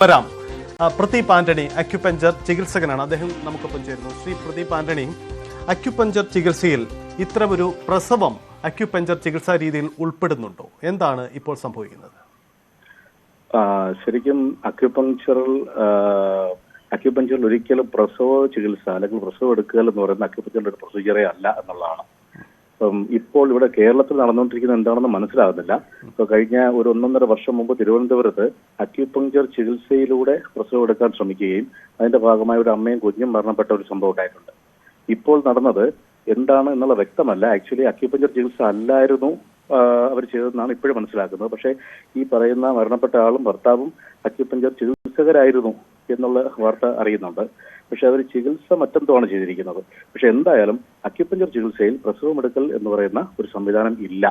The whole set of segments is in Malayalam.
വരാം. പ്രദീപ് ആന്റണി അക്യുപഞ്ചർ ചികിത്സകനാണ്. അദ്ദേഹം നമുക്കൊപ്പം ചേരുന്നു. ശ്രീ പ്രദീപ് ആന്റണി, അക്യുപഞ്ചർ ചികിത്സയിൽ ഇത്തരമൊരു പ്രസവം അക്യുപഞ്ചർ ചികിത്സാ രീതിയിൽ ഉൾപ്പെടുന്നുണ്ടോ? എന്താണ് ഇപ്പോൾ സംഭവിക്കുന്നത്? ശരിക്കും അക്യുപഞ്ചറിൽ ഒരിക്കലും പ്രസവ ചികിത്സ അല്ലെങ്കിൽ പ്രസവം എടുക്കുക എന്ന് പറയുന്ന അക്യുപഞ്ചറിന്റെ ഒരു പ്രൊസീജിയറേ അല്ല എന്നുള്ളതാണ്. ഇപ്പോൾ ഇവിടെ കേരളത്തിൽ നടന്നുകൊണ്ടിരിക്കുന്നത് എന്താണെന്ന് മനസ്സിലാകുന്നില്ല. ഇപ്പൊ കഴിഞ്ഞ ഒരു 1.5 വർഷം മുമ്പ് തിരുവനന്തപുരത്ത് അക്യുപഞ്ചർ ചികിത്സയിലൂടെ പ്രസവം എടുക്കാൻ ശ്രമിക്കുകയും അതിന്റെ ഭാഗമായി ഒരു അമ്മയും കുഞ്ഞും മരണപ്പെട്ട ഒരു സംഭവം ഉണ്ടായിട്ടുണ്ട്. ഇപ്പോൾ നടന്നത് എന്താണ് എന്നുള്ള വ്യക്തമല്ല. ആക്ച്വലി അക്യുപഞ്ചർ ചികിത്സ അല്ലായിരുന്നു അവർ ചെയ്തതെന്നാണ് ഇപ്പോഴും മനസ്സിലാക്കുന്നത്. പക്ഷേ ഈ പറയുന്ന മരണപ്പെട്ട ആളും ഭർത്താവും അക്യുപഞ്ചർ ചികിത്സകരായിരുന്നു എന്നുള്ള വാർത്ത അറിയുന്നുണ്ട്. പക്ഷെ അവർ ചികിത്സ മറ്റെന്തോആണ് ചെയ്തിരിക്കുന്നത്. പക്ഷെ എന്തായാലും അക്യുപഞ്ചർ ചികിത്സയിൽ പ്രസവമെടുക്കൽ എന്ന് പറയുന്ന ഒരു സംവിധാനം ഇല്ല.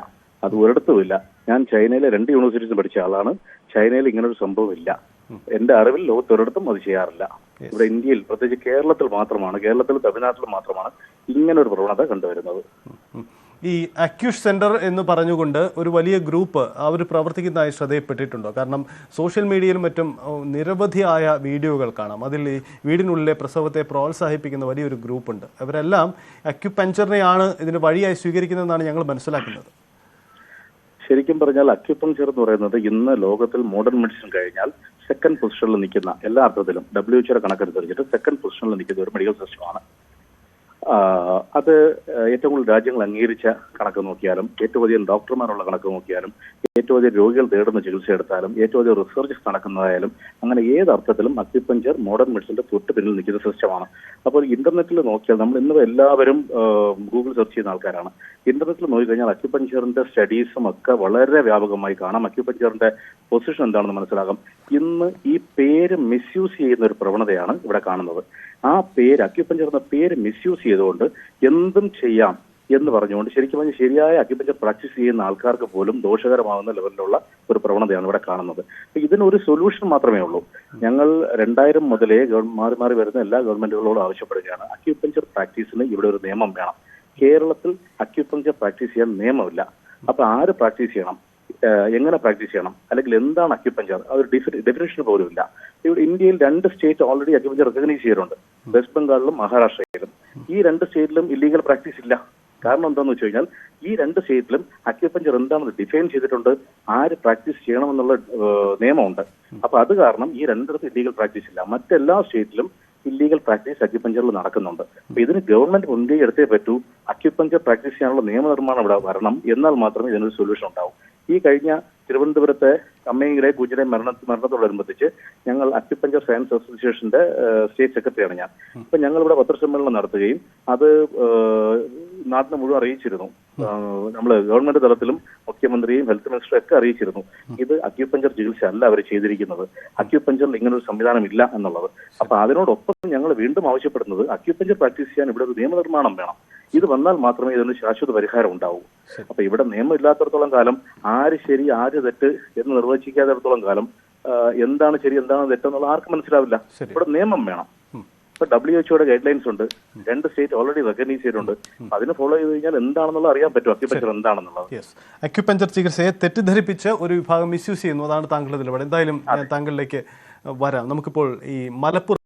അത് ഒരിടത്തുമില്ല. ഞാൻ ചൈനയിലെ 2 യൂണിവേഴ്സിറ്റീസിൽ പഠിച്ച ആളാണ്. ചൈനയിൽ ഇങ്ങനൊരു സംഭവം ഇല്ല. എന്റെ അറിവിൽ ലോകത്തൊരിടത്തും അത് ചെയ്യാറില്ല. ഇവിടെ ഇന്ത്യയിൽ, പ്രത്യേകിച്ച് കേരളത്തിലും തമിഴ്നാട്ടിലും മാത്രമാണ് ഇങ്ങനെ ഒരു പ്രവണത കണ്ടുവരുന്നത്. ഈ അക്യൂഷ് സെന്റർ എന്ന് പറഞ്ഞുകൊണ്ട് ഒരു വലിയ ഗ്രൂപ്പ് അവർ പ്രവർത്തിക്കുന്നതായി ശ്രദ്ധയിൽപ്പെട്ടിട്ടുണ്ടോ? കാരണം സോഷ്യൽ മീഡിയയിലും മറ്റും നിരവധിയായ വീഡിയോകൾ കാണാം. അതിൽ ഈ വീടിനുള്ളിലെ പ്രസവത്തെ പ്രോത്സാഹിപ്പിക്കുന്ന വലിയൊരു ഗ്രൂപ്പുണ്ട്. അവരെല്ലാം അക്യുപഞ്ചറിനെയാണ് ഇതിന് വഴിയായി സ്വീകരിക്കുന്നതെന്നാണ് ഞങ്ങൾ മനസ്സിലാക്കുന്നത്. ശരിക്കും പറഞ്ഞാൽ അക്യുപഞ്ചർ എന്ന് പറയുന്നത് ഇന്ന് ലോകത്തിൽ മോഡേൺ മെഡിസിൻ കഴിഞ്ഞാൽ സെക്കൻഡ് പൊസിഷനിൽ നിൽക്കുന്ന, എല്ലാ അർത്ഥത്തിലും WHO കണക്കനുസരിച്ചിട്ട് സെക്കൻഡ് പൊസിഷനിൽ നിൽക്കുന്ന ഒരു മെഡിക്കൽ സിസ്റ്റമാണ്. അത് ഏറ്റവും കൂടുതൽ രാജ്യങ്ങൾ അംഗീകരിച്ച കണക്ക് നോക്കിയാലും, ഏറ്റവും അധികം ഡോക്ടർമാരുള്ള കണക്ക് നോക്കിയാലും, ഏറ്റവും അധികം രോഗികൾ തേടുന്ന ചികിത്സ എടുത്താലും, ഏറ്റവും അധികം റിസർച്ച് നടക്കുന്നതായാലും, അങ്ങനെ ഏത് അർത്ഥത്തിലും അക്യുപഞ്ചർ മോഡേൺ മെഡിസിന്റെ തൊട്ട് പിന്നിൽ നിൽക്കുന്ന സിസ്റ്റമാണ്. അപ്പോൾ ഇന്റർനെറ്റിൽ നോക്കിയാൽ, നമ്മൾ ഇന്ന് എല്ലാവരും ഗൂഗിൾ സെർച്ച് ചെയ്യുന്ന ആൾക്കാരാണ്. ഇന്റർനെറ്റിൽ നോക്കിക്കഴിഞ്ഞാൽ അക്യുപഞ്ചറിന്റെ സ്റ്റഡീസും ഒക്കെ വളരെ വ്യാപകമായി കാണാം. അക്യുപഞ്ചറിന്റെ പൊസിഷൻ എന്താണെന്ന് മനസ്സിലാകാം. ഇന്ന് ഈ പേര് മിസ്യൂസ് ചെയ്യുന്ന ഒരു പ്രവണതയാണ് ഇവിടെ കാണുന്നത്. ആ പേര്, അക്യുപഞ്ചർ എന്ന പേര് മിസ്യൂസ് ചെയ്തുകൊണ്ട് എന്തും ചെയ്യാം എന്ന് പറഞ്ഞുകൊണ്ട് ശരിക്കും പറഞ്ഞാൽ ശരിയായ അക്യുപഞ്ചർ പ്രാക്ടീസ് ചെയ്യുന്ന ആൾക്കാർക്ക് പോലും ദോഷകരമാകുന്ന ലെവലിലുള്ള ഒരു പ്രവണതയാണ് ഇവിടെ കാണുന്നത്. ഇതിനൊരു സൊല്യൂഷൻ മാത്രമേ ഉള്ളൂ. ഞങ്ങൾ 2000 മുതലേ മാറി മാറി വരുന്ന എല്ലാ ഗവൺമെന്റുകളോടും ആവശ്യപ്പെടുകയാണ്, അക്യുപഞ്ചർ പ്രാക്ടീസിന് ഇവിടെ ഒരു നിയമം വേണം. കേരളത്തിൽ അക്യുപഞ്ചർ പ്രാക്ടീസ് ചെയ്യാൻ നിയമമില്ല. അപ്പൊ ആര് പ്രാക്ടീസ് ചെയ്യണം, എങ്ങനെ പ്രാക്ടീസ് ചെയ്യണം, അല്ലെങ്കിൽ എന്താണ് അക്യുപഞ്ചർ, അതൊരു ഡെഫിനേഷൻ പോലും ഇല്ല. ഇവിടെ ഇന്ത്യയിൽ 2 സ്റ്റേറ്റ് ഓൾറെഡി അക്യുപഞ്ചർ റെക്കഗ്നൈസ് ചെയ്തിട്ടുണ്ട്, വെസ്റ്റ് ബംഗാളിലും മഹാരാഷ്ട്രയിലും. ഈ 2 സ്റ്റേറ്റിലും ഇല്ലീഗൽ പ്രാക്ടീസ് ഇല്ല. കാരണം എന്താണെന്ന് വെച്ച് കഴിഞ്ഞാൽ ഈ 2 സ്റ്റേറ്റിലും അക്യുപഞ്ചർ എന്താണെന്ന് ഡിഫൈൻ ചെയ്തിട്ടുണ്ട്, ആര് പ്രാക്ടീസ് ചെയ്യണമെന്നുള്ള നിയമമുണ്ട്. അപ്പൊ അത് കാരണം ഈ 2 ഇല്ലീഗൽ പ്രാക്ടീസ് ഇല്ല. മറ്റെല്ലാ സ്റ്റേറ്റിലും ഇല്ലീഗൽ പ്രാക്ടീസ് അക്യുപഞ്ചറിൽ നടക്കുന്നുണ്ട്. അപ്പൊ ഇതിന് ഗവൺമെന്റ് മുൻകൈ എടുത്തേ പറ്റൂ. അക്യുപഞ്ചർ പ്രാക്ടീസ് ചെയ്യാനുള്ള നിയമനിർമ്മാണം ഇവിടെ വരണം. എന്നാൽ മാത്രമേ ഇതിനൊരു സൊല്യൂഷൻ ഉണ്ടാവൂ. ഈ കഴിഞ്ഞ തിരുവനന്തപുരത്തെ അമ്മയുടെ കുഞ്ഞിനെ മരണത്തോടനുബന്ധിച്ച് ഞങ്ങൾ അക്യുപഞ്ചർ സയൻസ് അസോസിയേഷന്റെ സ്റ്റേറ്റ് സെക്രട്ടറിയാണ് ഞാൻ. അപ്പൊ ഞങ്ങൾ ഇവിടെ പത്രസമ്മേളനം നടത്തുകയും അത് നാട്ടിനെ മുഴുവൻ അറിയിച്ചിരുന്നു. നമ്മൾ ഗവൺമെന്റ് തലത്തിലും മുഖ്യമന്ത്രിയും ഹെൽത്ത് മിനിസ്റ്ററും ഒക്കെ അറിയിച്ചിരുന്നു. ഇത് അക്യുപഞ്ചർ ചികിത്സ അല്ല അവർ ചെയ്തിരിക്കുന്നത്, അക്യുപഞ്ചറിൽ ഇങ്ങനൊരു സംവിധാനം ഇല്ല എന്നുള്ളത്. അപ്പൊ അതിനോടൊപ്പം ഞങ്ങൾ വീണ്ടും ആവശ്യപ്പെടുന്നത് അക്യുപഞ്ചർ പ്രാക്ടീസ് ചെയ്യാൻ ഇവിടെ ഒരു നിയമനിർമ്മാണം വേണം. ഇത് വന്നാൽ മാത്രമേ ഇതിന് ശാശ്വത പരിഹാരം ഉണ്ടാവൂ. അപ്പൊ ഇവിടെ നിയമം ഇല്ലാത്തടത്തോളം കാലം ആര് ശരി ആര് തെറ്റ് എന്ന് നിർവചിക്കാത്തിടത്തോളം കാലം എന്താണ് ശരി എന്താണ് തെറ്റെന്നുള്ള ആർക്കും മനസ്സിലാവില്ല. ഇവിടെ നിയമം വേണം. ഇപ്പൊ WHO ഗൈഡ് ലൈൻസ് ഉണ്ട്, 2 സ്റ്റേറ്റ് ഓൾറെഡി റെക്കഗ്നൈസ് ചെയ്തിട്ടുണ്ട്. അതിന് ഫോളോ ചെയ്ത് കഴിഞ്ഞാൽ എന്താണെന്നുള്ള അറിയാൻ പറ്റും അക്യുപഞ്ചർ എന്താണെന്നുള്ളത്. അക്യുപഞ്ചർ ചികിത്സയെ തെറ്റിദ്ധരിപ്പിച്ച് ഒരു വിഭാഗം മിസ്യൂസ് ചെയ്യുന്നു, അതാണ് താങ്കളുടെ നിലപാട്. എന്തായാലും താങ്കളിലേക്ക് വരാം. നമുക്കിപ്പോൾ ഈ മലപ്പുറം